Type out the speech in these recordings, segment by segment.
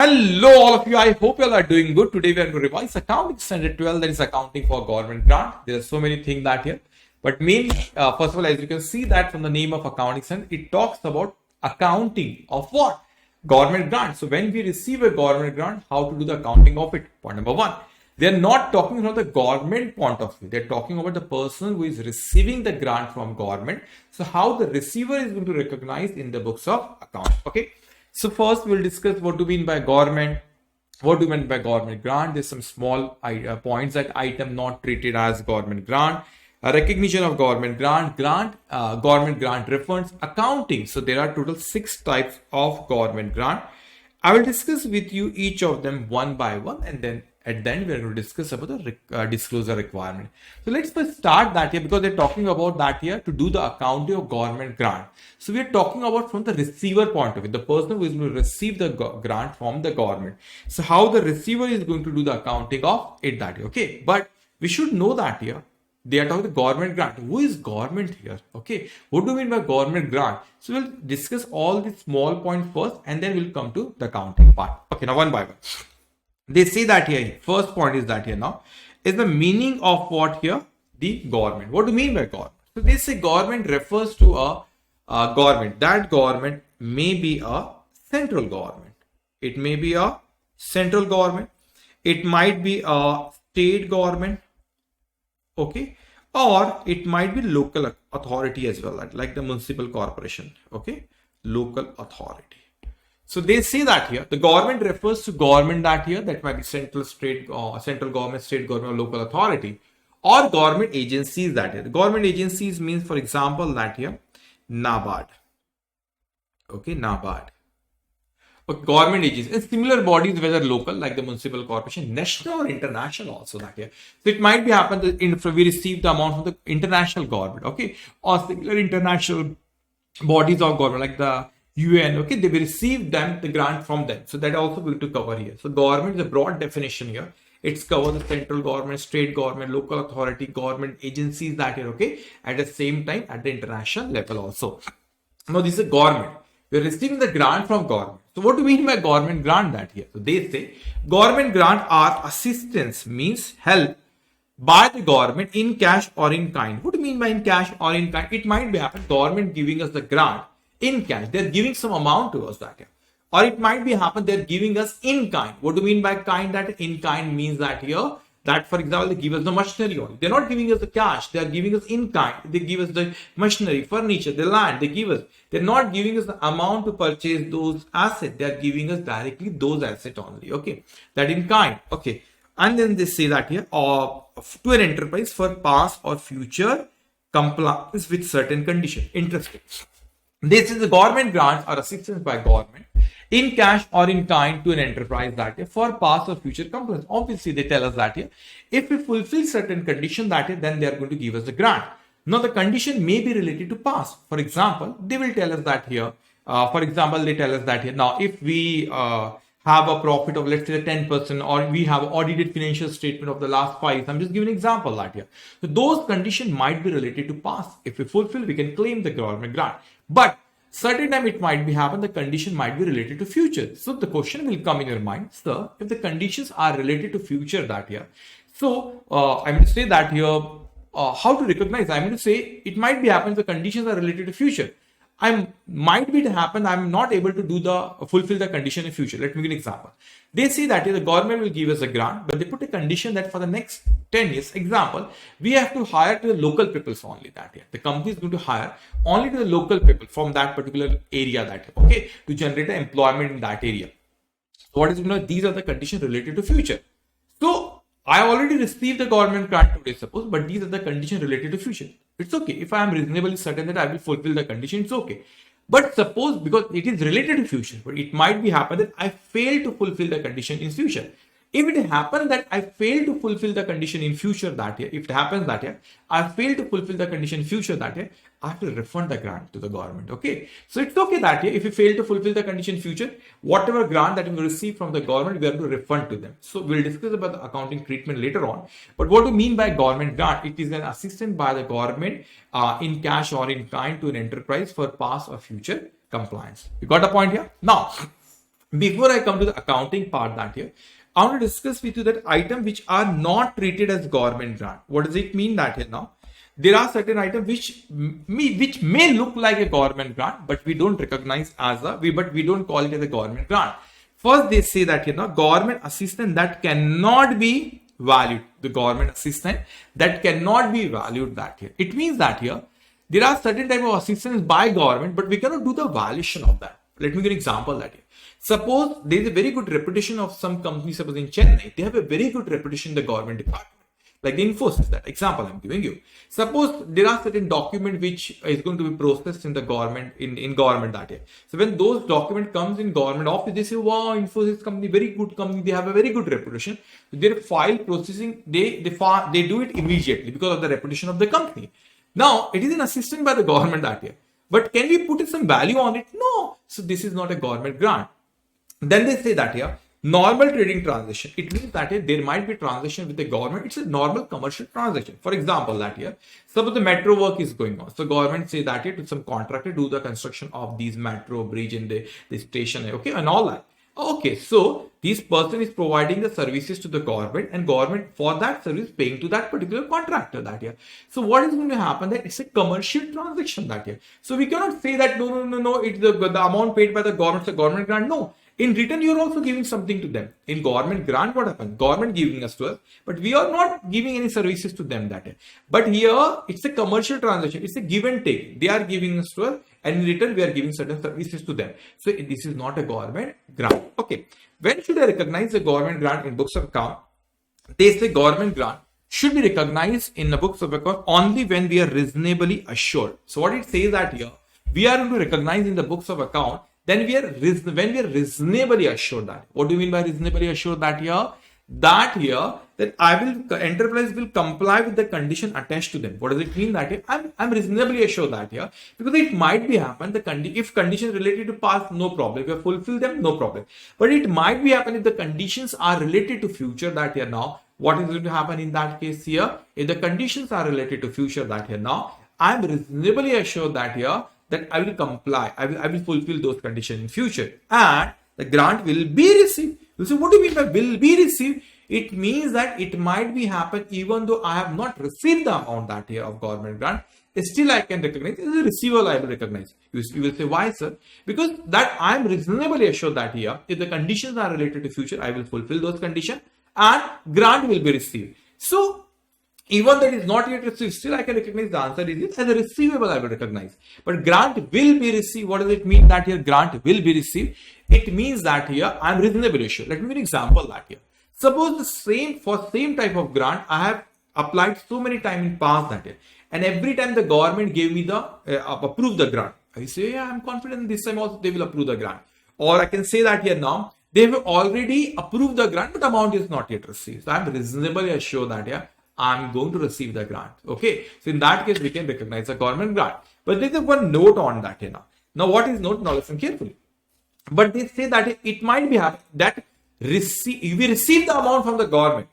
Hello, all of you. I hope you all are doing good. Today we are going to revise accounting standard 12, that is accounting for government grant. There are so many things that here, but mainly, first of all, as you can see that from the name of accounting standard, it talks about accounting of what? Government grant. So when we receive a government grant, how to do the accounting of it? Point number one. They are not talking from the government point of view. They are talking about the person who is receiving the grant from government. So how the receiver is going to recognize in the books of account. Okay. So first we'll discuss what do we mean by government. What do we mean by government grant? There's some small points that item not treated as government grant. Recognition of government grant, government grant refunds, accounting. So there are total 6 types of government grant. I will discuss with you each of them one by one, and then at the end we are going to discuss about the disclosure requirement. So let's first start that here because they're talking about that here to do the accounting of government grant. So we are talking about from the receiver point of view, the person who is going to receive the grant from the government. So how the receiver is going to do the accounting of it that here. Okay, but we should know that here they are talking the government grant. Who is government here? Okay, what do we mean by government grant? So we'll discuss all the small points first, and then we'll come to the accounting part. Okay, now one by one. They say that here, first point is that here now, is the meaning of what here? The government. What do you mean by government? So they say government refers to a government. That government may be a central government. It may be a central government. It might be a state government. Okay. Or it might be local authority as well, like the municipal corporation. Okay. Local authority. So they say that here the government refers to government that here that might be central government, state government, or local authority, or government agencies that here. The government agencies means, for example, that here NABARD. Okay, NABARD. Okay, government agencies and similar bodies, whether local like the municipal corporation, national or international, also that here. So it might be happen that we receive the amount from the international government, okay, or similar international bodies of government like the UN, okay, they will receive them the grant from them. So that also going to cover here. So government is a broad definition here. It's cover the central government, state government, local authority, government agencies that here, okay, at the same time at the international level also. Now this is a government. We're receiving the grant from government. So what do we mean by government grant that here? So they say government grant are assistance, means help by the government in cash or in kind. What do you mean by in cash or in kind? It might be happen government giving us the grant in cash. They're giving some amount to us that here. Or it might be happen they're giving us in kind. What do you mean by kind? That in kind means that here, that for example, they give us the machinery only. They're not giving us the cash. They're giving us in kind. They give us the machinery, furniture, the land. They give us. They're not giving us the amount to purchase those assets. They're giving us directly those assets only. Okay. That in kind. Okay. And then they say that here, to an enterprise for past or future compliance with certain condition. Interesting. This is the government grants or assistance by government in cash or in kind to an enterprise that year for past or future compliance. Obviously, they tell us that here, if we fulfill certain condition that year, then they are going to give us the grant. Now, the condition may be related to past. For example, they will tell us that here. For example, they tell us that here. Now, if we have a profit of let's say 10%, or we have audited financial statement of the last 5 years. I'm just giving an example that here. So those conditions might be related to past. If we fulfill, we can claim the government grant. But certain time it might be happen, the condition might be related to future. So the question will come in your mind, sir, if the conditions are related to future that year. So I'm going to say that here, how to recognize? I'm going to say it might be happen the conditions are related to future. Might be to happen, I'm not able to do fulfill the condition in future. Let me give an example. They say that the government will give us a grant, but they put a condition that for the next 10 years, example, we have to hire to the local peoples only that year. The company is going to hire only to the local people from that particular area that year, okay, to generate employment in that area. So what is, these are the conditions related to future. So I already received the government grant today, suppose, but these are the conditions related to future. It's okay. If I am reasonably certain that I will fulfill the condition, it's okay. But suppose, because it is related to future, but it might be happen that I fail to fulfill the condition in future. If it happens that I fail to fulfill the condition in future that year, if it happens that year, I fail to fulfill the condition in future that year, I have to refund the grant to the government. Okay. So it's okay that year, if you fail to fulfill the condition in future, whatever grant that we receive from the government, we have to refund to them. So we'll discuss about the accounting treatment later on. But what do we mean by government grant? It is an assistance by the government in cash or in kind to an enterprise for past or future compliance. You got the point here? Now, Before I come to the accounting part that here, I want to discuss with you that items which are not treated as government grant. What does it mean that here now? There are certain items which may look like a government grant, but we don't recognize as but we don't call it as a government grant. First, they say that government assistance that cannot be valued. The government assistance that cannot be valued that here. It means that here there are certain type of assistance by government, but we cannot do the valuation of that. Let me give an example that here. Suppose there is a very good reputation of some company, suppose in Chennai, they have a very good reputation in the government department. Like the Infosys, that example I'm giving you. Suppose there are certain document which is going to be processed in the government, in government that year. So when those document comes in government office, they say, wow, Infosys company, very good company, they have a very good reputation. So their file processing, they do it immediately because of the reputation of the company. Now, it is an assistance by the government that year. But can we put some value on it? No. So this is not a government grant. Then they say that here, normal trading transaction. It means that here, there might be transaction with the government. It's a normal commercial transaction. For example, that here, suppose the metro work is going on. So government say that here to some contractor do the construction of these metro bridge in the station, okay, and all that. Okay, so this person is providing the services to the government, and government for that service paying to that particular contractor that year. So what is going to happen? That it's a commercial transaction that year. So we cannot say that no, it's the amount paid by the government, the government grant. No. In return, you're also giving something to them. In government grant, what happens? Government giving us to us, but we are not giving any services to them that way. But here, it's a commercial transaction. It's a give and take. They are giving us to us, and in return, we are giving certain services to them. So this is not a government grant. Okay. When should I recognize a government grant in books of account? They say government grant should be recognized in the books of account only when we are reasonably assured. So what it says that here, we are going to recognize in the books of account then when we are reasonably assured that. What do you mean by reasonably assured that here? That enterprise will comply with the condition attached to them. What does it mean that here? I'm reasonably assured that here, because it might be happen if conditions related to past, no problem. If you fulfill them, no problem. But it might be happen if the conditions are related to future that here now. What is going to happen in that case here? If the conditions are related to future that here now, I'm reasonably assured that here that I will comply, I will fulfill those conditions in future, and the grant will be received. You say, what do you mean by will be received? It means that it might be happen even though I have not received the amount that year of government grant, still I can recognize as a receiver. I will recognize. You will say, why, sir? Because that I am reasonably assured that here, if the conditions are related to future, I will fulfill those conditions and grant will be received. So even that is not yet received, still I can recognize the answer is as a receivable I will recognize. But grant will be received. What does it mean that here grant will be received? It means that here I am reasonably sure. Let me give an example that here. Suppose the same type of grant I have applied so many times in past that year, and every time the government gave me the approve the grant. I say, yeah, I'm confident this time also they will approve the grant. Or I can say that here now they have already approved the grant, but amount is not yet received. So I'm reasonably assured that here I'm going to receive the grant. Okay. So in that case, we can recognize a government grant. But there's one note on that here now. Now, what is note? Now listen carefully. But they say that it might be happen that we receive the amount from the government.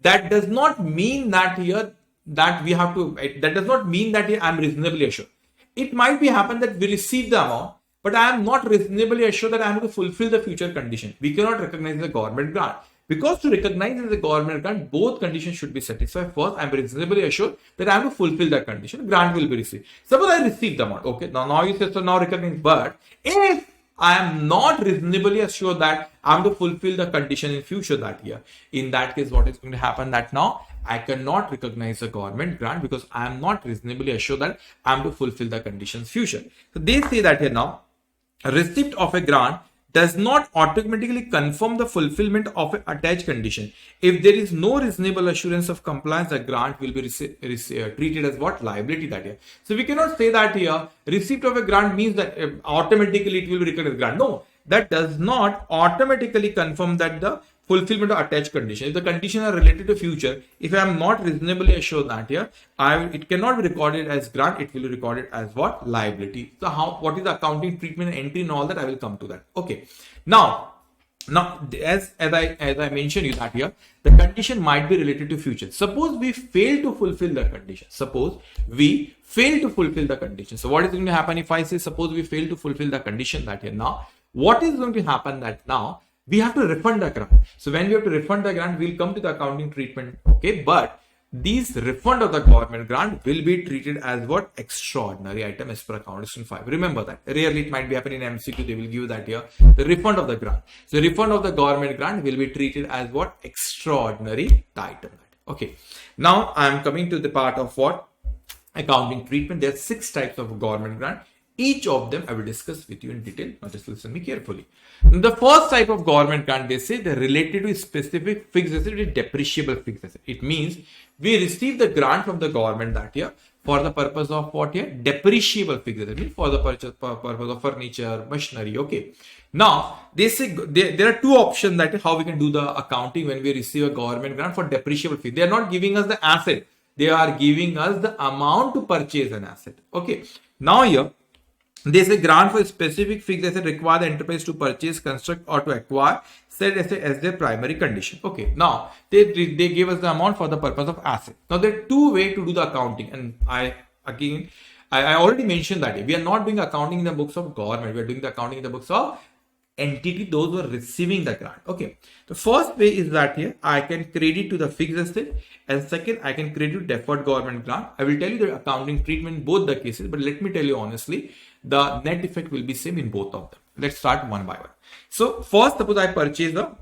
That does not mean that here that we have to, that does not mean that here I'm reasonably assured. It might be happen that we receive the amount, but I am not reasonably assured that I am going to fulfill the future condition. We cannot recognize the government grant. Because to recognize as a government grant, both conditions should be satisfied. First, I am reasonably assured that I am to fulfill that condition. Grant will be received. Suppose I receive the amount. Okay, now you say, so now recognize. But if I am not reasonably assured that I am to fulfill the condition in future that year, in that case, what is going to happen that now I cannot recognize a government grant because I am not reasonably assured that I am to fulfill the conditions future. So they say that here now, a receipt of a grant does not automatically confirm the fulfillment of an attached condition. If there is no reasonable assurance of compliance, the grant will be treated as what? Liability that year. So we cannot say that here receipt of a grant means that automatically it will be recognized as grant. No, that does not automatically confirm that the fulfillment of attached condition. If the conditions are related to future, if I am not reasonably assured that here, it cannot be recorded as grant, it will be recorded as what? Liability. So what is the accounting treatment and entry and all that, I will come to that. Okay. Now as I mentioned you that here, the condition might be related to future. Suppose we fail to fulfill the condition. Suppose we fail to fulfill the condition. So what is going to happen if I say suppose we fail to fulfill the condition that here now? what is going to happen that now we have to refund the grant. So when we have to refund the grant, we'll come to the accounting treatment. Okay, but these refund of the government grant will be treated as what? Extraordinary item as per accounting 5. Remember that. Rarely it might be happening in MCQ. They will give you that here. The refund of the grant. So refund of the government grant will be treated as what? Extraordinary item. Okay. Now I am coming to the part of what? Accounting treatment. There are 6 types of government grant. Each of them I will discuss with you in detail. Now just listen me carefully. The first type of government grant, they say they're related to a specific fixed asset, a depreciable fixed asset. It means we receive the grant from the government that year for the purpose of what here? Depreciable fixed asset, means for the purpose of furniture, machinery. Okay. Now they say there are 2 options that how we can do the accounting when we receive a government grant for depreciable fixed. They are not giving us the asset. They are giving us the amount to purchase an asset. Okay. Now here, there's a grant for a specific fixed asset require the enterprise to purchase, construct or to acquire said asset as their primary condition. Okay, now they give us the amount for the purpose of asset. Now there are 2 ways to do the accounting, and I already mentioned that we are not doing accounting in the books of government. We are doing the accounting in the books of entity, those who are receiving the grant. Okay, the first way is that here I can credit to the fixed asset, and second I can credit to deferred government grant. I will tell you the accounting treatment in both the cases, but let me tell you honestly, the net effect will be same in both of them. Let's start one by one. So first, suppose I purchase the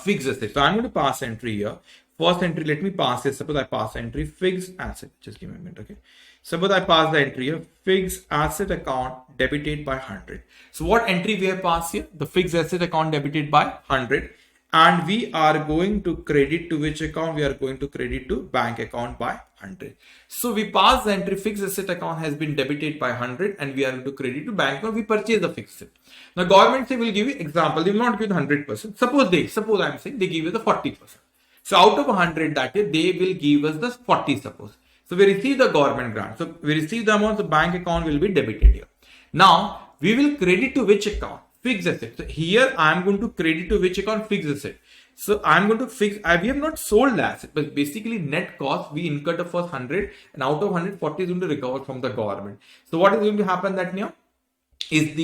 fixed asset. So I'm going to pass entry here. First entry, let me pass it. Suppose I pass entry fixed asset. Just give me a minute. Okay. Suppose I pass the entry here. Fixed asset account debited by 100. So what entry we have passed here? The fixed asset account debited by 100. And we are going to credit to which account? We are going to credit to bank account by 100. So we pass the entry fixed asset account has been debited by 100 and we are going to credit to bank account. We purchase the fixed asset. Now government say will give you example. They will not give 100%. Suppose I am saying they give you the 40%. So out of 100 that year, they will give us the 40 suppose. So we receive the government grant. So we receive the amount, the bank account will be debited here. Now we will credit to which account? Fixed asset. So here I am going to credit to which account? Fixed asset. So I am going to fix, we have not sold the asset, but basically net cost, we incurred the first 100 and out of 140 is going to recover from the government. So what is going to happen that now? Is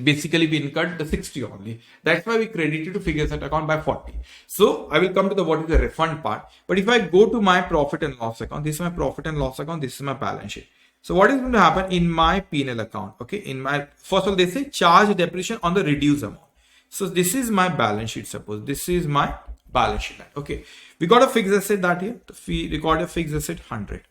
basically we incurred the 60 only. That's why we credited to fixed asset account by 40. So I will come to the what is the refund part. But if I go to my profit and loss account, this is my profit and loss account, this is my balance sheet. So what is going to happen in my P&L account? Okay, in my, first of all, they say charge depreciation on the reduced amount. So this is my balance sheet. Suppose this is my balance sheet. Okay, we got a fixed asset that here. We record a fixed asset 100.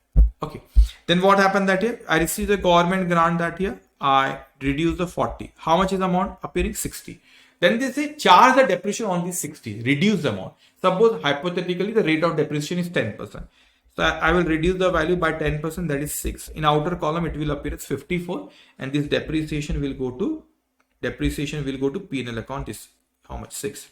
Okay, then what happened that here? I received the government grant that year. I reduce the 40. How much is the amount appearing? 60. Then they say charge the depreciation on the 60. Reduce the amount. Suppose hypothetically the rate of depreciation is 10%. So I will reduce the value by 10%, that is 6. In outer column it will appear as 54 and this depreciation will go to P&L account is how much? 6.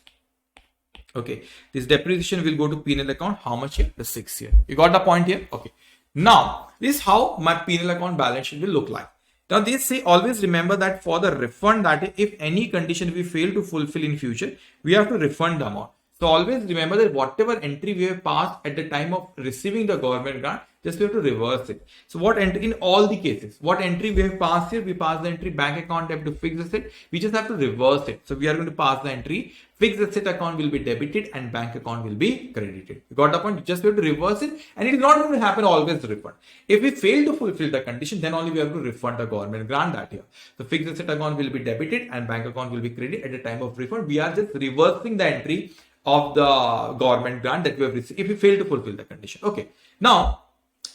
Okay, this depreciation will go to P&L account how much here? The 6 here. You got the point here? Okay. Now this is how my P&L account balance sheet will look like. Now they say always remember that for the refund that if any condition we fail to fulfill in future, we have to refund the amount. So always remember that whatever entry we have passed at the time of receiving the government grant, just we have to reverse it. So what entry in all the cases, what entry we have passed here, we pass the entry bank account debt to fixed asset, we just have to reverse it. So we are going to pass the entry fixed asset account will be debited and bank account will be credited. You got the point? You just have to reverse it and it is not going to happen always refund. If we fail to fulfill the condition, then only we have to refund the government grant that year. The fixed asset account will be debited and bank account will be credited at the time of refund. We are just reversing the entry of the government grant that we have received if we fail to fulfill the condition. Okay. Now,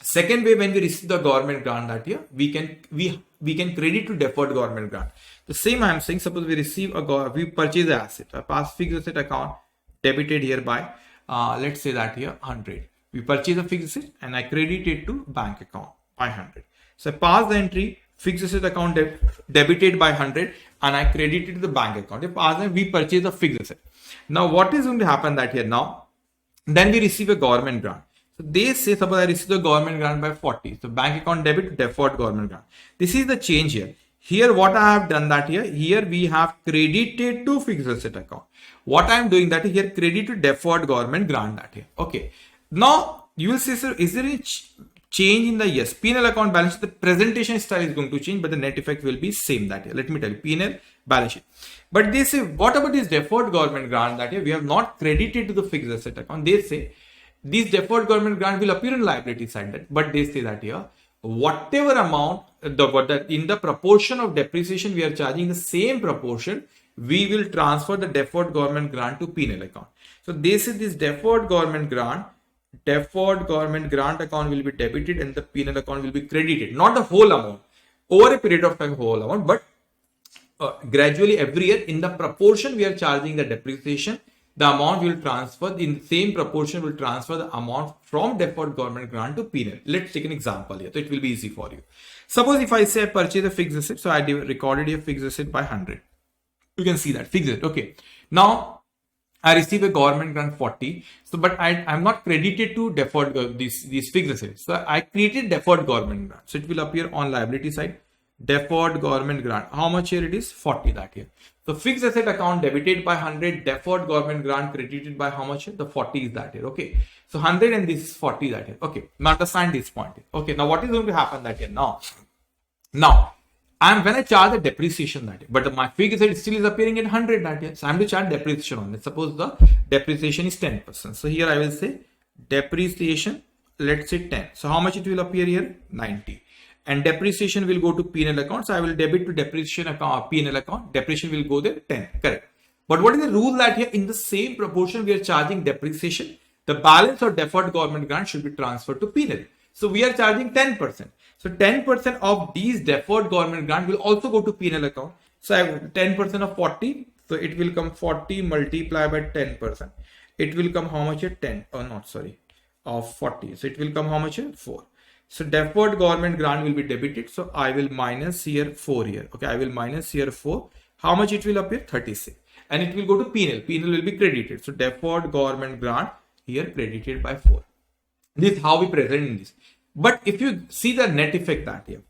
second way, when we receive the government grant that year, we can credit to deferred government grant. The same I am saying, suppose we receive we purchase the asset, I pass fixed asset account debited here by, let's say that here 100. We purchase a fixed asset and I credit it to bank account by 100. So I pass the entry fixed asset account debited by 100 and I credit it to the bank account. We purchase a fixed asset. Now what is going to happen that here now? Then we receive a government grant. So they say suppose I receive the government grant by 40. So bank account debit to deferred government grant. This is the change here. Here what I have done that here we have credited to fixed asset account. What I am doing that here credit to deferred government grant that here. Okay. Now you will say, sir, is there any change in the yes P&L account balance? The presentation style is going to change, but the net effect will be same that here. Let me tell you, P&L balance sheet. But they say, what about this deferred government grant that here we have not credited to the fixed asset account? They say these deferred government grant will appear in liability side, but they say that here whatever amount in the proportion of depreciation we are charging, the same proportion we will transfer the deferred government grant to P&L account. So they say this deferred government grant account will be debited and the P&L account will be credited, not the whole amount over a period of time, whole amount, but gradually every year in the proportion we are charging the depreciation, the amount will transfer in the same proportion will transfer the amount from deferred government grant to P&L. Let's take an example here, so it will be easy for you. Suppose if I say I purchase a fixed asset, so I recorded a fixed asset by 100. You can see that fixed asset. Okay, now I receive a government grant 40. So, but I'm not credited to deferred these fixed assets. So I created deferred government grant. So it will appear on liability side. Deferred government grant. How much here it is? 40 that here. So fixed asset account debited by 100, deferred government grant credited by how much here? The 40 is that here. Okay. So 100 and this is 40 that here. Okay. Now understand this point. Okay. Now what is going to happen that here? Now when I charge the depreciation that year, but my fixed asset still is appearing at 100 that year. So I'm to charge depreciation on it. Suppose the depreciation is 10%. So here I will say depreciation, let's say 10. So how much it will appear here? 90. And depreciation will go to P&L account. So I will debit to depreciation account, P&L account. Depreciation will go there 10. Correct. But what is the rule that here in the same proportion we are charging depreciation, the balance of deferred government grant should be transferred to P&L. So we are charging 10%. So 10% of these deferred government grant will also go to P&L account. So I have 10% of 40. So it will come 40 multiplied by 10%. It will come how much here? 10. Oh, not sorry. Of 40. So it will come how much here? 4. So deferred government grant will be debited. So I will minus here 4 here. Okay. I will minus here 4. How much it will appear? 36. And it will go to P&L. P&L will be credited. So deferred government grant here credited by 4. This is how we present in this. But if you see the net effect that here,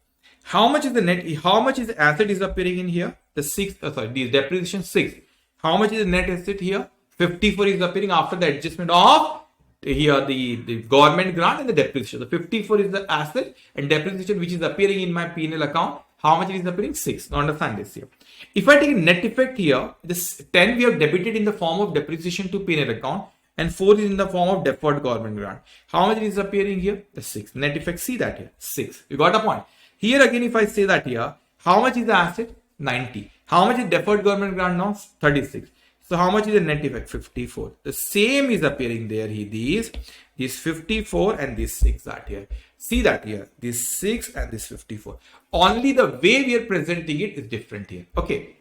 how much is the asset is appearing in here? The 6, the depreciation 6. How much is the net asset here? 54 is appearing after the adjustment of here the government grant and the depreciation. The 54 is the asset and depreciation which is appearing in my P&L account. How much it is appearing? 6. Now understand this here. If I take a net effect here, this 10 we have debited in the form of depreciation to P&L account. And 4 is in the form of deferred government grant. How much is appearing here? The 6. Net effect, see that here. 6. You got a point. Here again, if I say that here, how much is the asset? 90. How much is deferred government grant now? 36. So how much is the net effect? 54. The same is appearing there. These 54 and this 6 that here. See that here. This 6 and this 54. Only the way we are presenting it is different here. Okay.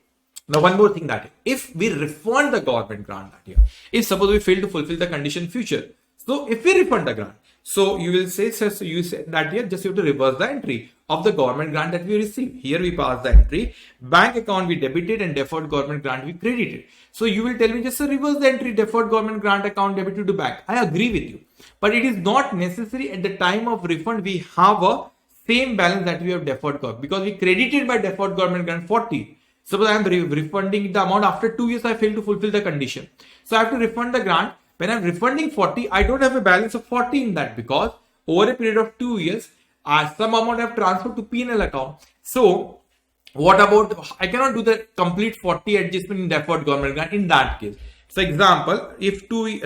Now, one more thing that if we refund the government grant that year, if suppose we fail to fulfill the condition future, so if we refund the grant, so you will say, sir, so you said that year just you have to reverse the entry of the government grant that we received. Here we pass the entry, bank account we debited and deferred government grant we credited. So you will tell me just reverse the entry, deferred government grant account debited to bank. I agree with you, but it is not necessary at the time of refund we have a same balance that we have deferred government because we credited by deferred government grant 40. Suppose I am refunding the amount after 2 years I failed to fulfill the condition. So I have to refund the grant. When I am refunding 40, I don't have a balance of 40 in that because over a period of 2 years, some amount I have transferred to P&L account. So what about, I cannot do the complete 40 adjustment in deferred government grant in that case. So example, if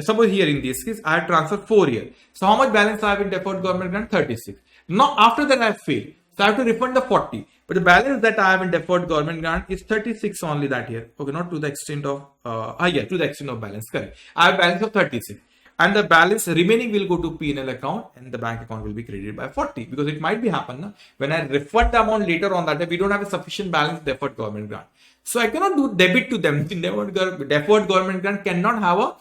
suppose here in this case, I have transferred 4 years. So how much balance I have in deferred government grant? 36. Now after that I have failed. So I have to refund the 40. But the balance that I have in deferred government grant is 36 only that here. Okay, not to the extent of, to the extent of balance, correct. I have balance of 36. And the balance remaining will go to P&L account and the bank account will be credited by 40. Because it might be happen, na? When I refund the amount later on that, we don't have a sufficient balance deferred government grant. So I cannot do debit to them. Deferred government grant cannot have a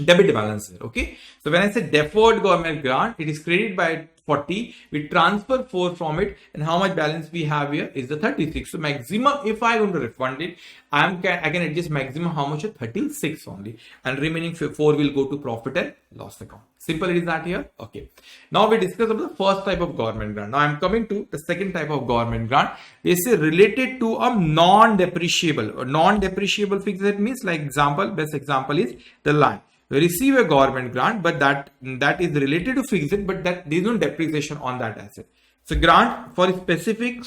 debit balance here. Okay. So when I say deferred government grant, it is credited by 40, we transfer 4 from it, and how much balance we have here is the 36. So maximum, if I want to refund it, I can adjust maximum how much? 36 only, and remaining 4 will go to profit and loss account. Simple it is that here. Okay. Now we discuss about the first type of government grant. Now I am coming to the second type of government grant. This is related to a non-depreciable or non-depreciable fixed asset means, like example, best example is the land. We receive a government grant, but that is related to fixed asset, but that there is no depreciation on that asset. So grant for a specific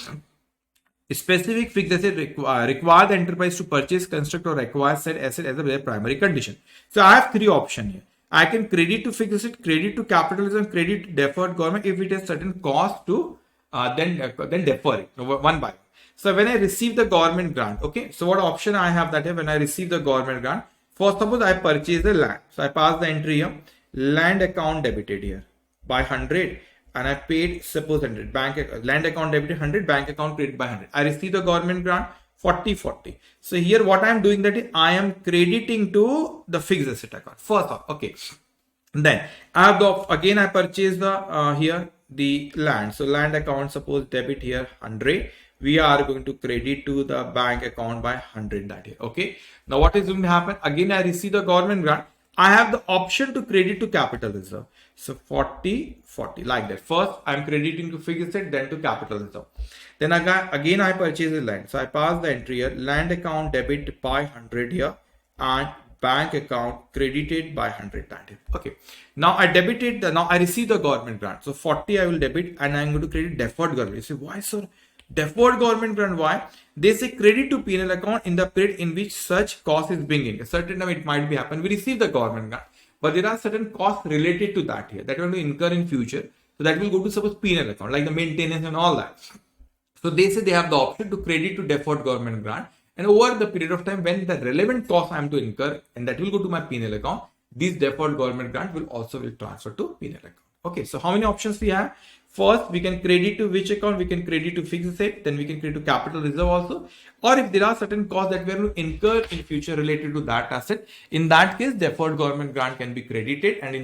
Specific fixed asset require the enterprise to purchase, construct, or acquire said asset as a primary condition. So I have three options here. I can credit to fixed asset, credit to capitalism, credit to deferred government if it has certain cost to then defer it one by one. So when I receive the government grant, okay. So what option I have that here when I receive the government grant? First, suppose I purchase the land. So I pass the entry here. Land account debited here by 100. And I paid suppose 100 land account debited 100, bank account credited by 100. I received the government grant 40. So here what I am doing that is I am crediting to the fixed asset account first off. Okay, then I have the again I purchase the here the land. So land account suppose debit here 100. We are going to credit to the bank account by 100 that here. Okay, now what is going to happen? Again I receive the government grant. I have the option to credit to capital reserve. So 40 like that. First I'm crediting to fixed asset, then to capital reserve. Then again I purchase the land. So I pass the entry here. Land account debit by 100 here and bank account credited by 100 that here. Okay. Now I debited now I receive the government grant. So 40 I will debit and I'm going to credit deferred government. You say why sir? Deferred government grant, why? They say credit to P&L account in the period in which such cost is being incurred. Certain time it might be happen. We receive the government grant, but there are certain costs related to that here that will incur in future. So that will go to suppose P&L account, like the maintenance and all that. So they say they have the option to credit to deferred government grant, and over the period of time when the relevant cost I am to incur, and that will go to my P&L account, these deferred government grant will transfer to P&L account. Okay, so how many options we have? First, we can credit to which account? We can credit to fixed asset, then we can credit to capital reserve also. Or if there are certain costs that we are going to incur in future related to that asset, in that case, deferred government grant can be credited, and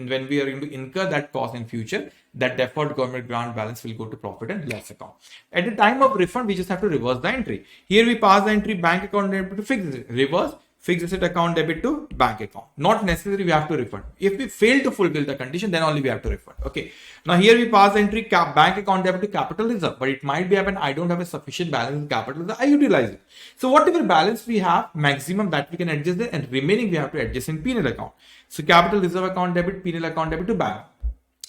when we are going to incur that cost in future, that deferred government grant balance will go to profit and loss account. At the time of refund, we just have to reverse the entry. Here we pass the entry bank account debit to fixed asset, reverse fixed asset account debit to bank account. Not necessarily we have to refund. If we fail to fulfill the condition, then only we have to refund. Okay. Now here we pass the entry bank account debit to capital reserve, but it might be happen I don't have a sufficient balance in capital reserve. I utilize it. So whatever balance we have, maximum that we can adjust it, and remaining we have to adjust in P&L account. So capital reserve account debit, P&L account debit to bank.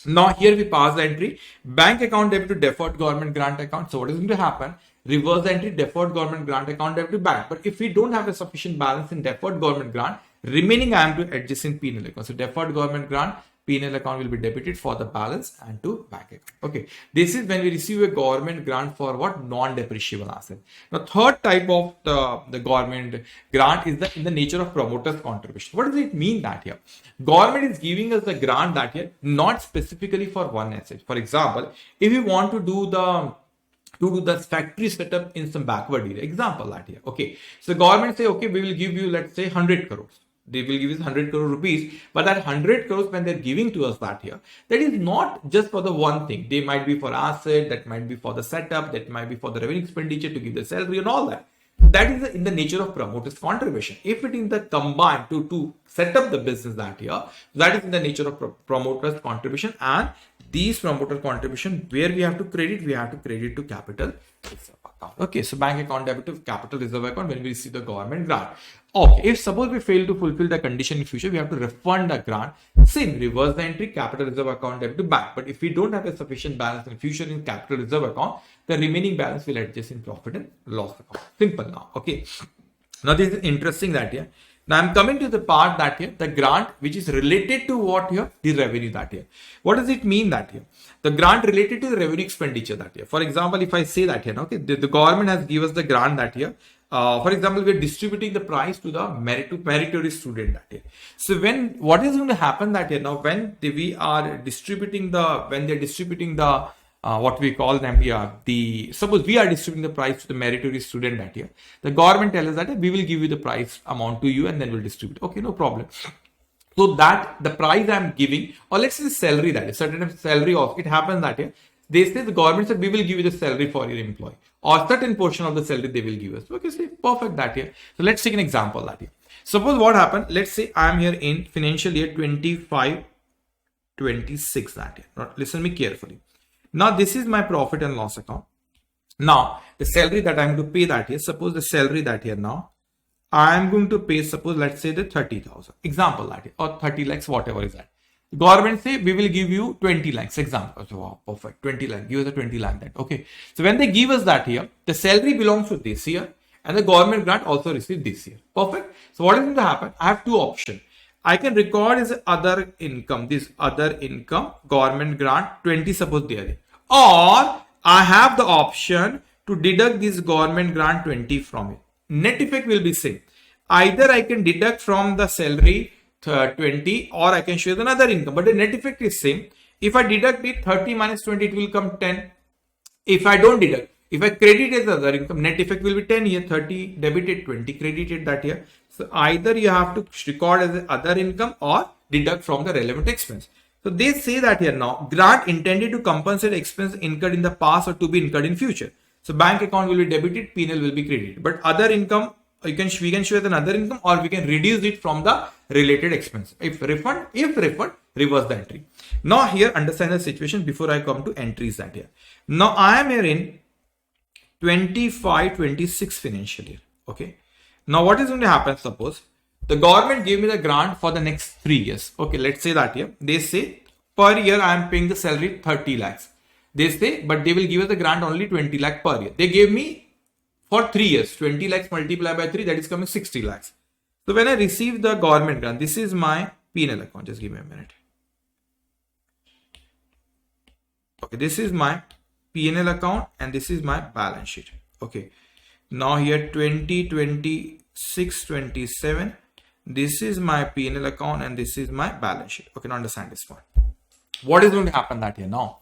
Now here we pass the entry bank account debit to deferred government grant account. So what is going to happen? Reverse the entry deferred government grant account debit to bank. But if we don't have a sufficient balance in deferred government grant, remaining I am to adjust in P&L account. So deferred government grant, P&L account will be debited for the balance and to bank account. Okay, this is when we receive a government grant for what? Non-depreciable asset. Now third type of the government grant is in the nature of promoter's contribution. What does it mean that here? Government is giving us the grant that here not specifically for one asset. For example, if you want to do the factory setup in some backward area, example that here. Okay, so government say, okay, we will give you, let's say 100 crores. They will give us 100 crore rupees, but that 100 crores when they're giving to us that here, that is not just for the one thing. They might be for asset, that might be for the setup, that might be for the revenue expenditure to give the salary and all that. That is in the nature of promoter's contribution. If it is the combined to set up the business that here, that is in the nature of promoter's contribution, and these promoter contribution where we have to credit to capital reserve account. Okay, so bank account debit to capital reserve account when we receive the government grant. Okay, if suppose we fail to fulfill the condition in future, we have to refund the grant. Same, reverse the entry capital reserve account debit to bank. But if we don't have a sufficient balance in future in capital reserve account, the remaining balance will adjust in profit and loss account. Simple now. Okay. Now this is interesting that here. Now I'm coming to the part that here, the grant which is related to what here? The revenue that here. What does it mean that here? The grant related to the revenue expenditure that here. For example, if I say that here, okay, the government has given us the grant that here. For example, we are distributing the prize to the meritorious student that year. So what is going to happen that year? Now, when they are distributing the what we call them here, suppose we are distributing the prize to the meritorious student that year. The government tells us that we will give you the prize amount to you and then we'll distribute. Okay, no problem. So that the prize I'm giving, or let's say the salary that is certain salary of it happens that year. They say the government said we will give you the salary for your employee, or certain portion of the salary they will give us. Okay, so perfect that here. So let's take an example that here. Suppose what happened, let's say I am here in financial year 25-26 that year. Now, listen me carefully. Now this is my profit and loss account. Now the salary that I am going to pay that here, suppose the salary that here now, I am going to pay, suppose let's say the 30,000 example that here, or 30 lakhs, whatever is that. Government say we will give you 20 lakhs example. So wow, perfect, 20 lakh, give us a 20 lakh that. Okay, so when they give us that here, the salary belongs to this year and the government grant also received this year. Perfect. So what is going to happen? I have two options. I can record as other income, this other income, government grant 20 suppose they are there, or I have the option to deduct this government grant 20 from it. Net effect will be same. Either I can deduct from the salary 20 or I can show another income, but the net effect is same. If I deduct it 30 minus 20, it will come 10. If I don't deduct, if I credit as other income, net effect will be 10 here, 30 debited, 20 credited that here. So either you have to record as other income or deduct from the relevant expense. So they say that here now, grant intended to compensate expense incurred in the past or to be incurred in future. So bank account will be debited, P&L will be credited. But other income, we can show as another income or we can reduce it from the related expense. If refund, reverse the entry. Now here understand the situation before I come to entries that here. Now I am here in 25-26 financial year. Okay. Now what is going to happen? Suppose the government gave me the grant for the next 3 years. Okay, let's say that here. They say per year I am paying the salary 30 lakhs. They say, but they will give us the grant only 20 lakh per year. They gave me for 3 years, 20 lakhs multiplied by 3, that is coming 60 lakhs. So when I receive the government grant, this is my P&L account. Just give me a minute. Okay, this is my P&L account and this is my balance sheet. Okay. Now here 26, 27. This is my P&L account and this is my balance sheet. Okay, now understand this one. What is going to happen that here now?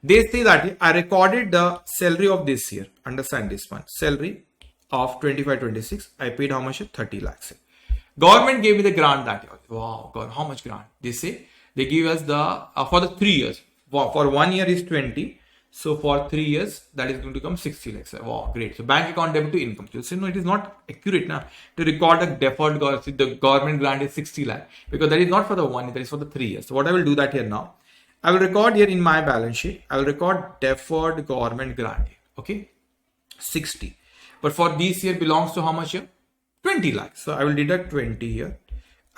They say that I recorded the salary of this year. Understand this one. Salary of 25-26. I paid how much? 30 lakhs. Government gave me the grant that year. Wow, God, how much grant? They say they give us the for the 3 years. For 1 year is 20. So for 3 years, that is going to come 60 lakhs. Wow, great. So bank account debit to income. You say no, it is not accurate now to record a deferred the government grant is 60 lakh because that is not for the 1 year, that is for the 3 years. So what I will do that here now, I will record here in my balance sheet. I will record deferred government grant. Okay, 60. But for this year belongs to how much here? 20 lakhs. So I will deduct 20 here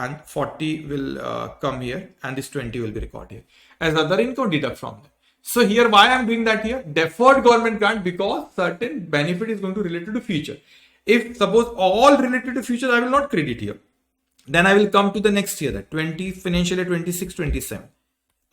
and 40 will come here and this 20 will be recorded here as other income deduct from them. So here why I am doing that here? Deferred government grant because certain benefit is going to relate to future. If suppose all related to future, I will not credit here. Then I will come to the next year, that 20 financial year 26, 27.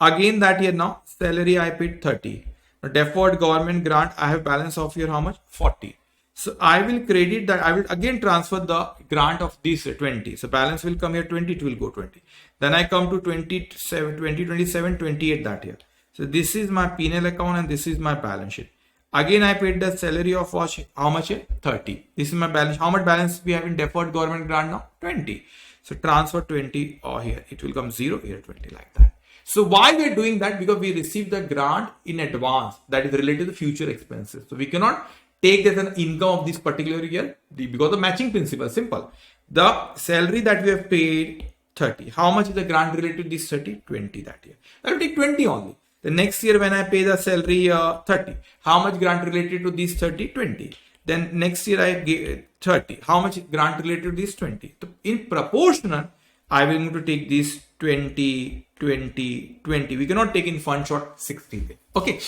Again that year now, salary I paid 30. Now deferred government grant, I have balance of here how much? 40. So I will credit that, I will again transfer the grant of this 20. So balance will come here 20, it will go 20. Then I come to 27, 28 that year. So this is my P&L account and this is my balance sheet. Again, I paid the salary of how much? 30. This is my balance. How much balance we have in deferred government grant now? 20. So transfer 20 or here. It will come 0, here 20 like that. So why we are doing that? Because we received the grant in advance that is related to future expenses. So we cannot take as an income of this particular year because the matching principle is simple. The salary that we have paid 30. How much is the grant related to this 30? 20 that year. That will take 20 only. The next year when I pay the salary 30, how much grant related to this 30? 20. Then next year I give 30. How much grant related to this 20? So in proportional, I will going to take this 20, 20, 20. We cannot take in fund short 60. Okay.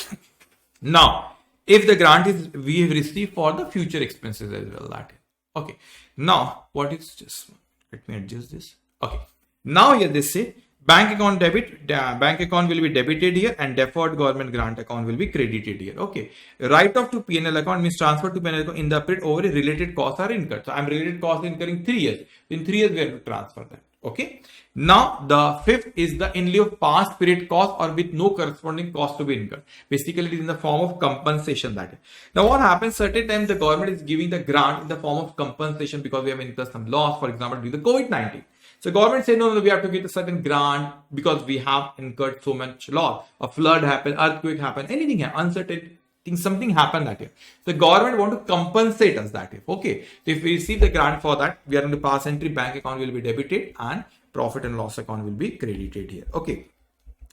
Now, if the grant is we have received for the future expenses as well. That is. Okay. Now, what is just let me adjust this. Okay. Now here they say bank account debit, bank account will be debited here and deferred government grant account will be credited here. Okay. Write off to P&L account means transfer to P&L account in the period over related costs are incurred. So I'm related costs incurring 3 years. In 3 years we have to transfer that. Okay. Now the fifth is the in lieu of past period cost or with no corresponding cost to be incurred. Basically it is in the form of compensation that is. Now what happens, certain times the government is giving the grant in the form of compensation because we have incurred some loss, for example, due to COVID-19. So government say, no, we have to get a certain grant because we have incurred so much loss. A flood happened, earthquake happened, anything happened, uncertain thing, something happened that year. The government want to compensate us that year. Okay. So if we receive the grant for that, we are going to pass entry, bank account will be debited and profit and loss account will be credited here. Okay.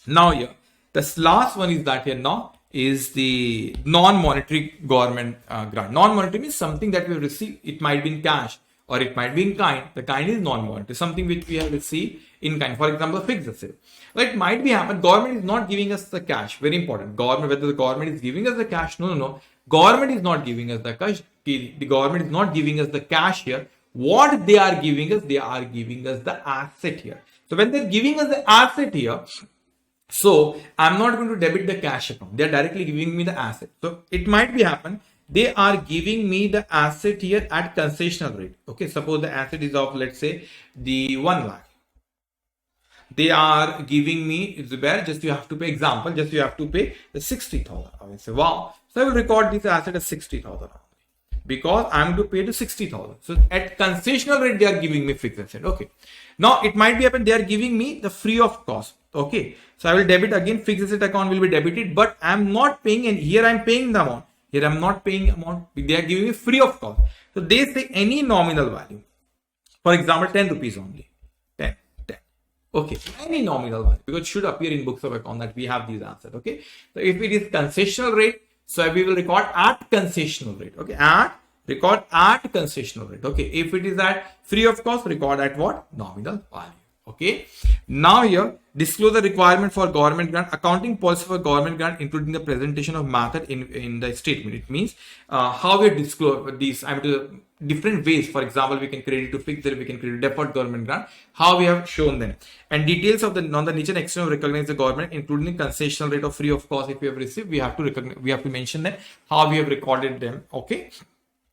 Now here, this last one is that here now is the non-monetary government grant. Non-monetary means something that we receive. It might be in cash or it might be in kind. The kind is non-monetary, something which we have received in kind. For example, fixed asset. Well, it might be happen. Government is not giving us the cash. Very important. Government, whether the government is giving us the cash, no. Government is not giving us the cash. The government is not giving us the cash here. What they are giving us, they are giving us the asset here. So when they're giving us the asset here, so I'm not going to debit the cash account. They're directly giving me the asset. So it might be happen. They are giving me the asset here at concessional rate. Okay, suppose the asset is of, let's say, the 1 lakh. They are giving me, Zubair, just you have to pay, example, just you have to pay the 60,000. I will say, wow. So I will record this asset as 60,000 because I'm to pay the 60,000. So at concessional rate, they are giving me fixed asset. Okay. Now it might be happen, they are giving me the free of cost. Okay. So I will debit again, fixed asset account will be debited, but I'm not paying, and here I'm paying the amount. Here I'm not paying amount. They are giving me free of cost. So they say any nominal value. For example, 10 rupees only. 10. Okay. Any nominal value, because it should appear in books of account that we have these assets. Okay. So if it is concessional rate, so we will record at concessional rate. Okay. Record at concessional rate. Okay. If it is at free of cost, record at what? Nominal value. Okay. Now here, disclose the requirement for government grant, accounting policy for government grant, including the presentation of method in the statement. It means how we disclose these. Different ways. For example, we can credit to fixed, we can credit deferred government grant. How we have shown them, and details of the nature and extent of recognize the government, including the concessional rate of free of cost. If we have received, we have to recognize. We have to mention them. How we have recorded them. Okay.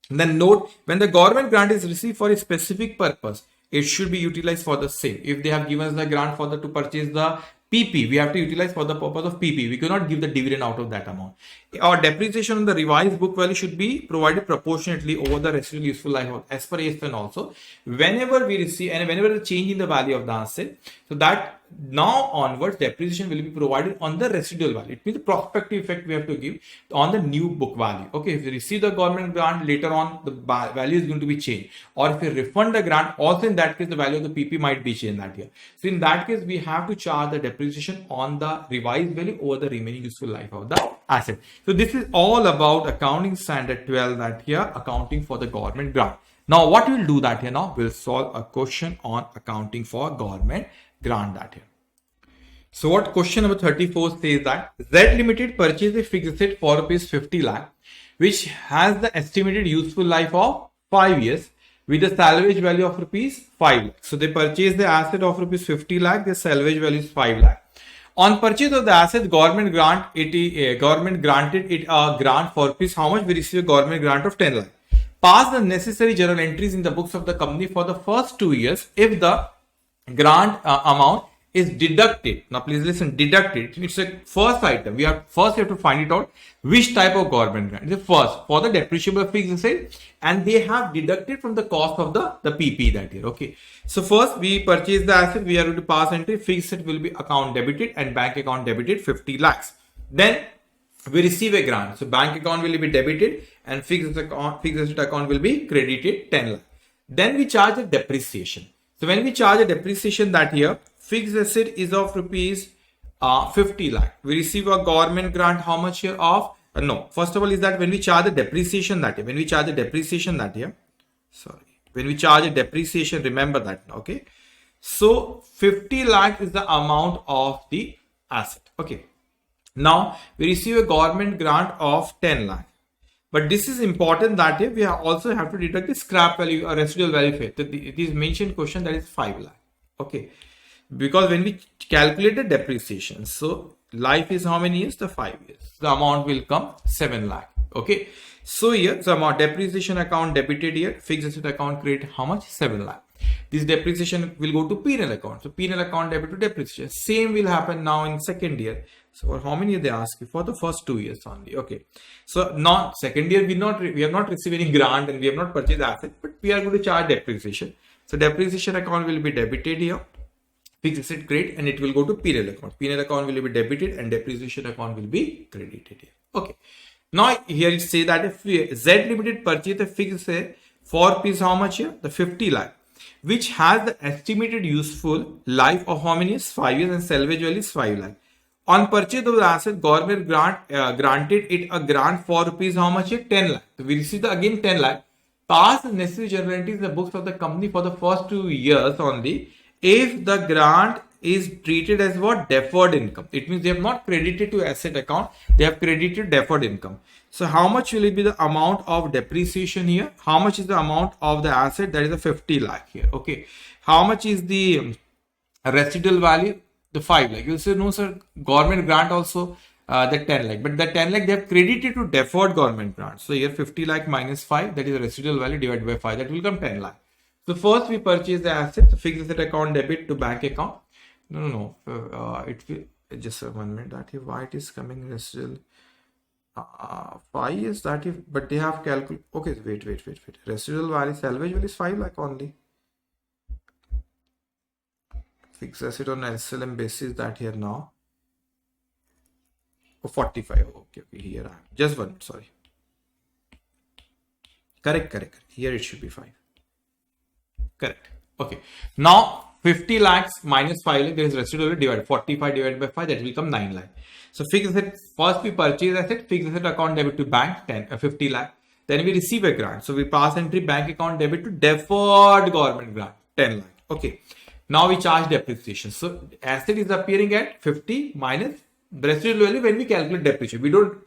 Then note, when the government grant is received for a specific purpose, it should be utilized for the same. If they have given us the grant for to purchase the PP, we have to utilize for the purpose of PP. We cannot give the dividend out of that amount. Our depreciation on the revised book value should be provided proportionately over the residual useful life as per ASPN also. Whenever we receive and whenever the change in the value of the asset, so that now onwards depreciation will be provided on the residual value. It means the prospective effect we have to give on the new book value. Okay, if we receive the government grant, later on the value is going to be changed, or if we refund the grant, also in that case the value of the PP might be changed that year. So in that case we have to charge the depreciation on the revised value over the remaining useful life of the asset. So this is all about accounting standard 12, that here accounting for the government grant. Now what we will do that here, now we'll solve a question on accounting for government grant that here. So what question number 34 says that Z Limited purchased a fixed asset for rupees 50 lakh, which has the estimated useful life of 5 years with a salvage value of rupees 5 lakh. So they purchased the asset of rupees 50 lakh, the salvage value is 5 lakh. On purchase of the asset, government granted it a grant for rupees how much? We received a government grant of 10 lakh. Pass the necessary journal entries in the books of the company for the first 2 years if the grant amount is deducted. Now please listen, deducted. It's a first item. We have to find it out which type of government grant. The first for the depreciable fixed asset, and they have deducted from the cost of the PP that year. Okay. So first we purchase the asset, we are going to pass entry, fixed asset will be account debited and bank account debited 50 lakhs. Then we receive a grant. So bank account will be debited and fixed asset account will be credited 10 lakh. Then we charge a depreciation. So when we charge a depreciation that year, fixed asset is of rupees 50 lakh. We receive a government grant how much here of no. First of all is that when we charge the depreciation that year, when we charge a depreciation, remember that. Okay. So 50 lakh is the amount of the asset. Okay. Now we receive a government grant of 10 lakh. But this is important that we also have to deduct the scrap value or residual value. It is mentioned question that is 5 lakh. Okay. Because when we calculate the depreciation, so life is how many years? The 5 years. The amount will come 7 lakh. Okay. So here, so amount depreciation account debited here, fixed asset account credit how much? 7 lakh. This depreciation will go to P&L account. So P&L account debit to depreciation. Same will happen now in second year. So for how many years they ask you? For the first 2 years only. Okay. So now second year we have not received any grant and we have not purchased asset, but we are going to charge depreciation. So depreciation account will be debited here. Fixed asset credit, and it will go to P&L account. P&L account will be debited and depreciation account will be credited here. Okay. Now here it says that if Z Limited purchased a fixed asset for rupees how much here? The 50 lakh, which has the estimated useful life of how many years? 5 years, and salvage value is 5 lakh. On purchase of the asset, government granted it a grant for rupees how much here? 10 lakh. So we received again 10 lakh. pass the necessary journal entries in the books of the company for the first 2 years only if the grant is treated as what? Deferred income. It means they have not credited to asset account, they have credited deferred income. So how much will it be the amount of depreciation here? How much is the amount of the asset? That is a 50 lakh here. Okay. How much is the residual value? The 5 lakh. You'll say, no, sir, government grant also the 10 lakh. But the 10 lakh they have credited to deferred government grant. So here 50 lakh minus 5, that is the residual value divided by 5. That will come 10 lakh. So first we purchase the asset, fixed asset account debit to bank account. No. It will just 1 minute. That is why it is coming residual. 5 is that if, but they have calculated. Okay, wait. Residual value, salvage value is 5 lakh only. Fixed asset on SLM basis that here now. Oh, 45. Okay, here I am. Just 1 minute, sorry. Correct. Here it should be 5. Correct. Okay. Now 50 lakhs minus 5 lakh, there is residual divided 45 divided by 5, that will become 9 lakh. So fixed asset, first we purchase asset, fixed asset account debit to bank 50 lakh. Then we receive a grant. So we pass entry bank account debit to deferred government grant 10 lakh. Okay. Now we charge depreciation. So asset is appearing at 50 minus the residual value when we calculate depreciation. We don't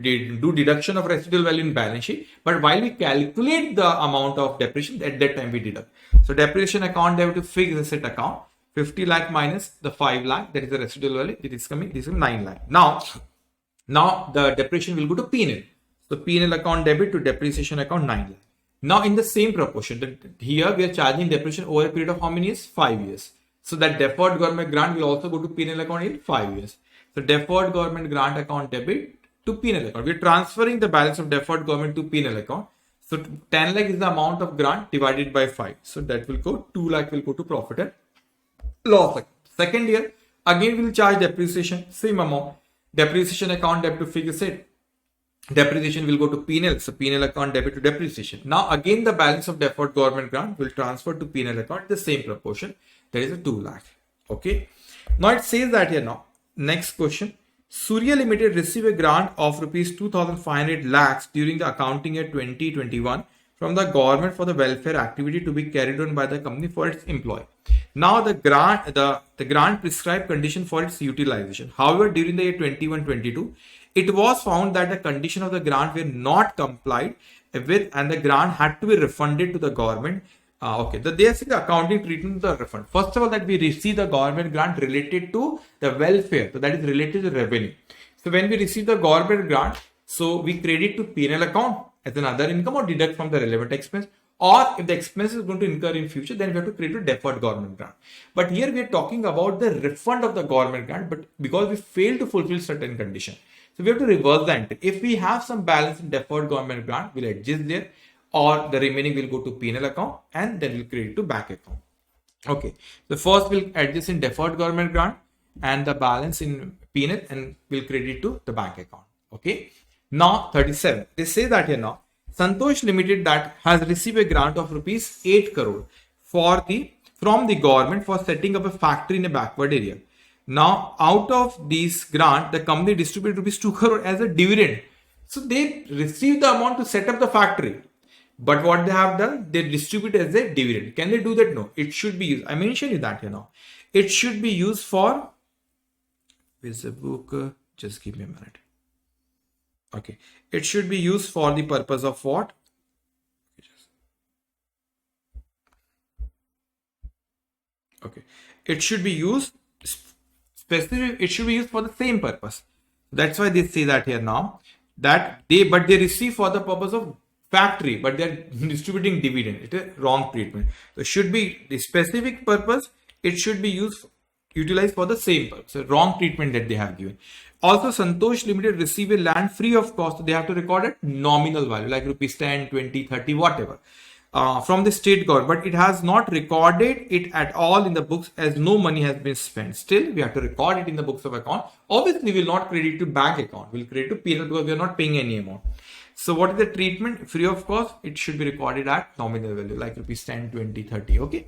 do deduction of residual value in balance sheet, but while we calculate the amount of depreciation, at that time we deduct. So depreciation account debit to fixed asset account 50 lakh minus the 5 lakh, that is the residual value. It is coming. This is 9 lakh. Now the depreciation will go to P&L. So P&L account debit to depreciation account 9 lakh. Now in the same proportion, here we are charging depreciation over a period of how many years? 5 years. So that deferred government grant will also go to P&L account in 5 years. So deferred government grant account debit to P&L account. We are transferring the balance of deferred government to P&L account. So 10 lakh is the amount of grant divided by 5. So that will go, 2 lakh will go to profit and loss account. Second year, again we will charge depreciation, same amount. Depreciation account debit to fixed asset. Depreciation will go to P&L. So P&L account debit to depreciation. Now again the balance of deferred government grant will transfer to P&L account the same proportion. That is a 2 lakh. Okay. Now it says that here now. Next question. Surya Limited received a grant of rupees 2,500 lakhs during the accounting year 2021 from the government for the welfare activity to be carried on by the company for its employee. Now the grant prescribed condition for its utilization. However, during the year 21-22, it was found that the condition of the grant were not complied with and the grant had to be refunded to the government. Okay, they are saying the accounting treatment of the refund. First of all, that we receive the government grant related to the welfare. So that is related to revenue. So when we receive the government grant, so we credit to P&L account as another income or deduct from the relevant expense. Or if the expense is going to incur in future, then we have to credit to deferred government grant. But here we are talking about the refund of the government grant, but because we failed to fulfill certain condition. So we have to reverse the entry. If we have some balance in deferred government grant, we'll adjust there, or the remaining will go to P&L account and then we'll credit to bank account. Okay. So first we'll adjust in deferred government grant and the balance in P&L and we'll credit to the bank account. Okay. Now 37. They say that here now, Santosh Limited that has received a grant of rupees 8 crore from the government for setting up a factory in a backward area. Now, out of this grant, the company distributed rupees 2 crore as a dividend. So they received the amount to set up the factory. But what they have done, they distribute as a dividend. Can they do that? No. It should be used. I mentioned you that, It should be used for, where's the book? Just give me a minute. Okay. It should be used for the purpose of what? Okay. It should be used specific. It should be used for the same purpose. That's why they say that here now. But they receive for the purpose of factory, but they are distributing dividend. It is wrong treatment. So it should be the specific purpose. It should be utilized for the same purpose. So wrong treatment that they have given. Also, Santosh Limited receive a land free of cost. So they have to record a nominal value like rupees 10, 20, 30, whatever from the state government. But it has not recorded it at all in the books as no money has been spent. Still, we have to record it in the books of account. Obviously, we will not credit to bank account. We will credit to P&L because we are not paying any amount. So what is the treatment? Free of cost, it should be recorded at nominal value like rupees 10, 20, 30. Okay.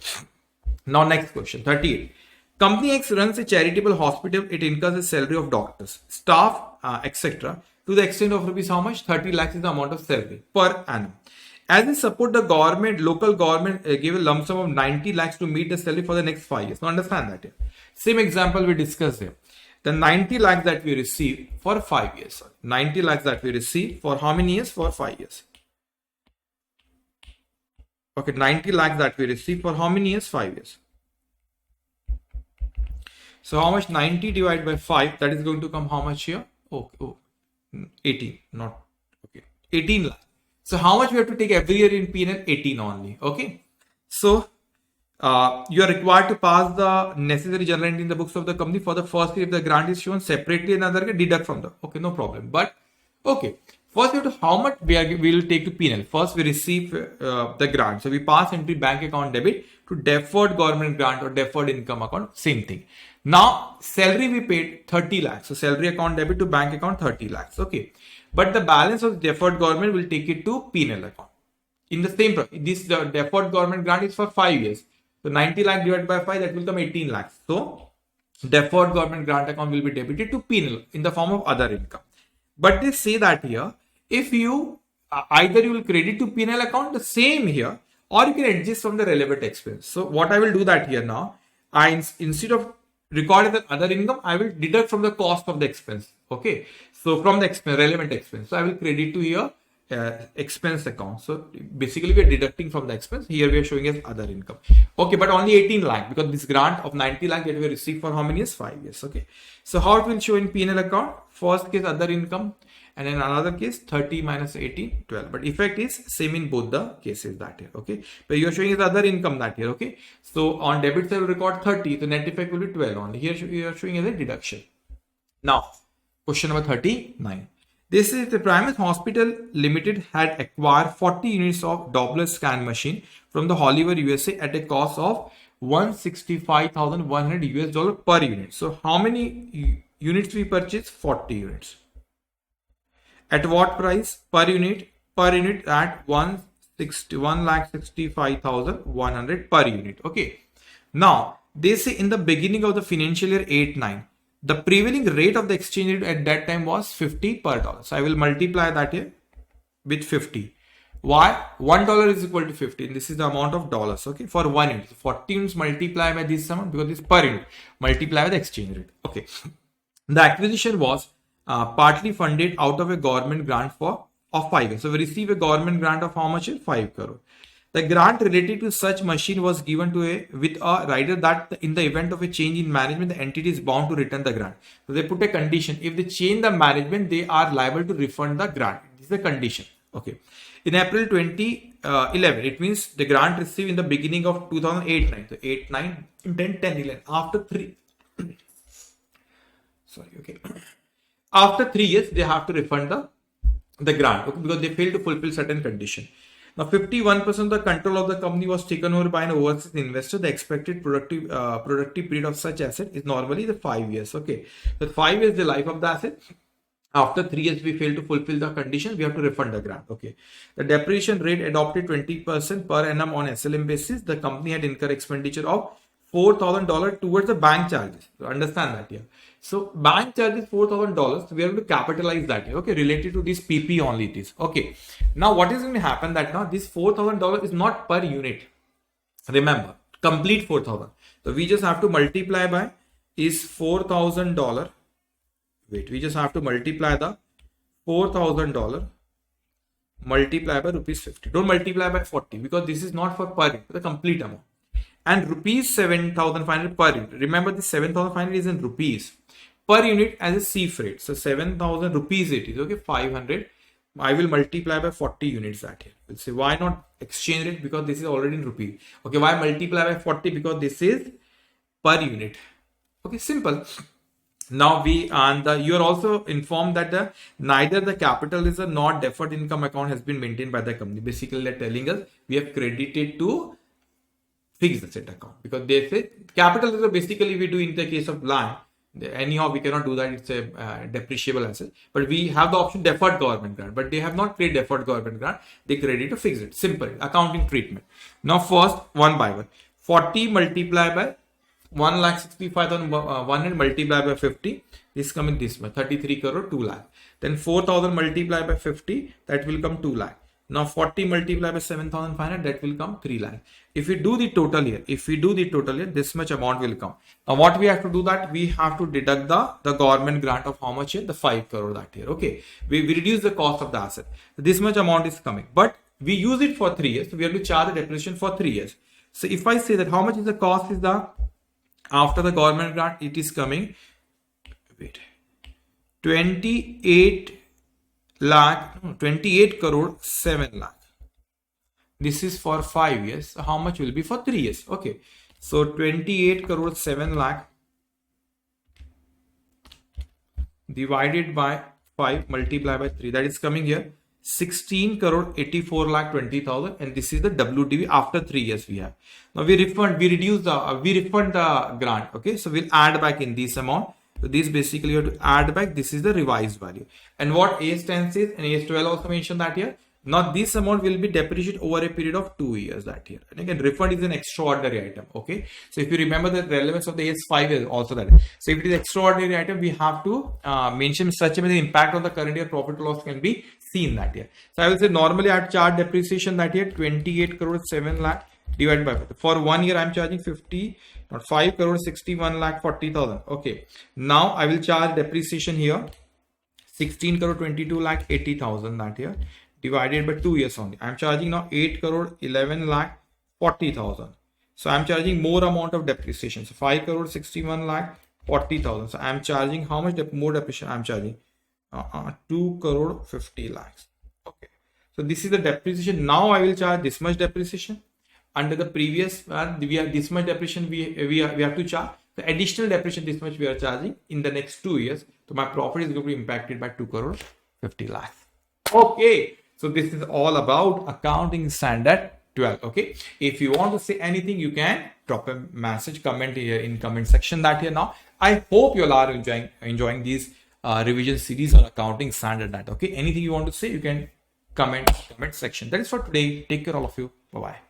Now next question, 38. Company X runs a charitable hospital. It incurs a salary of doctors, staff, etc. to the extent of rupees how much? 30 lakhs is the amount of salary per annum. As we support the government, local government gave a lump sum of 90 lakhs to meet the salary for the next 5 years. Now understand that here. Same example we discussed here. The 90 lakhs that we receive for 5 years. 90 lakhs that we receive for how many years? For 5 years. Okay, 90 lakhs that we receive for how many years? 5 years. So how much? 90 divided by 5, that is going to come how much here? Oh, 18, not, okay, 18 lakhs. So how much we have to take every year in P&L? 18 only, okay? So you are required to pass the necessary journal entry in the books of the company for the first year if the grant is shown separately, another deduct from the, okay, no problem. But, okay, first we have to, how much we will take to P&L. First we receive the grant. So we pass entry bank account debit to deferred government grant or deferred income account, same thing. Now, salary we paid 30 lakhs. So salary account debit to bank account 30 lakhs. Okay. But the balance of deferred government will take it to P&L account. In the same, this deferred government grant is for 5 years. So 90 lakh divided by 5, that will come 18 lakhs. So deferred government grant account will be debited to P&L in the form of other income. But they say that here, if you either you will credit to P&L account the same here, or you can adjust from the relevant expense. So what I will do that here now, instead of recording the other income, I will deduct from the cost of the expense. Okay. So from the expense, relevant expense. So I will credit to here expense account. So basically we are deducting from the expense. Here we are showing as other income. Okay. But only 18 lakh because this grant of 90 lakh that we received for how many years? 5 years. Okay. So how it will show in P&L account? First case other income. And in another case 30 minus 18, 12. But effect is same in both the cases that here. Okay. But you are showing as other income that here. Okay. So on debit side will record 30. The net effect will be 12 only. Here you are showing as a deduction. Now, question number 39. This is the Primus Hospital Limited had acquired 40 units of Doppler scan machine from the Hollywood USA at a cost of $165,100 per unit. So how many units we purchased? 40 units. At what price? Per unit? Per unit at 1,65,100 per unit. Okay. Now, they say in the beginning of the financial year 8-9, the prevailing rate of the exchange rate at that time was 50 per dollar. So I will multiply that here with 50. Why? $1 is equal to 50. This is the amount of dollars. Okay. For 1 unit. 40 units multiply by this amount because this per unit. Multiply by the exchange rate. Okay. The acquisition was partly funded out of a government grant of 5 years. So we receive a government grant of how much? 5 crore. The grant related to such machine was given to with a rider that in the event of a change in management, the entity is bound to return the grant. So they put a condition. If they change the management, they are liable to refund the grant. This is the condition. Okay. In April 2011, it means the grant received in the beginning of 2008-9. So 8, 9, 10, 10, 11. After 3. Sorry. Okay. After 3 years, they have to refund the grant, okay, because they failed to fulfill certain condition. Now, 51% of the control of the company was taken over by an overseas investor. The expected productive period of such asset is normally the 5 years. Okay, so 5 years the life of the asset. After 3 years, we fail to fulfill the condition, we have to refund the grant. Okay, the depreciation rate adopted 20% per annum on SLM basis. The company had incurred expenditure of $4,000 towards the bank charges. So understand that here. So bank charges $4,000. We have to capitalize that here. Okay, related to this PP only it is. Okay. Now what is going to happen that now this $4,000 is not per unit. Remember, complete 4,000. So we just have to multiply by is $4,000. Wait, we just have to multiply the $4,000 multiply by rupees 50. Don't multiply by 40 because this is not for per unit, the complete amount. And rupees 7,500 per unit. Remember the 7,500 is in rupees per unit as a sea freight. So 7,000 rupees it is. Okay, 500. I will multiply by 40 units that here. We'll say why not exchange rate because this is already in rupees. Okay, why multiply by 40 because this is per unit. Okay, simple. Now you are also informed that neither the capitalism nor deferred income account has been maintained by the company. Basically, they're telling us we have credited to fixed asset account because they say capitalism basically we do in the case of land. Anyhow, we cannot do that. It's a depreciable asset. But we have the option deferred government grant. But they have not created deferred government grant. They credit to fixed it. Simple accounting treatment. Now first one by one. 40 multiplied by 1,65,100 multiplied by 50. This coming this much. 33 crore 2 lakh. Then 4,000 multiplied by 50. That will come 2 lakh. Now 40 multiplied by 7,500, that will come 3 lakh. If we do the total here, this much amount will come. Now what we have to do, that we have to deduct the government grant of how much here? The 5 crore that here. Okay. We reduce the cost of the asset. This much amount is coming, but we use it for 3 years. So we have to charge the depreciation for 3 years. So if I say that how much is the cost is the after the government grant, it is coming, wait, 28 crore 7 lakh. This is for 5 years. So how much will be for 3 years? Okay. So 28 crore 7 lakh divided by 5 multiplied by 3. That is coming here 16 crore 84 lakh 20,000, and this is the WDV after 3 years we have. Now we refund the grant. Okay, so we'll add back in this amount. So this basically you have to add back. This is the revised value. And what AS10 says, and AS12 also mentioned that here. Now this amount will be depreciated over a period of 2 years that here. And again, refund is an extraordinary item. Okay. So if you remember, the relevance of the AS5 is also that. So if it is extraordinary item, we have to mention such a way the impact on the current year profit or loss can be seen that here. So I will say normally I have charged depreciation that here 28 crore 7 lakh divided by 50. For 1 year I am charging 5 crore 61 lakh 40,000. Okay. Now I will charge depreciation here 16 crore 22 lakh 80,000 that here, divided by 2 years only. I am charging now 8 crore 11 lakh 40,000. So I am charging more amount of depreciation. So 5 crore 61 lakh 40,000. So I am charging how much more depreciation? I am charging 2 crore 50 lakhs. Okay. So this is the depreciation. Now I will charge this much depreciation. Under the previous we have this much depreciation we have to charge. The additional depreciation this much we are charging in the next 2 years. So my profit is going to be impacted by 2 crore 50 lakhs. Okay. So this is all about accounting standard 12. Okay. If you want to say anything, you can drop a message, comment here in comment section that here now. I hope you all are enjoying these revision series on accounting standard that. Okay. Anything you want to say, you can comment section. That is for today. Take care all of you. Bye bye.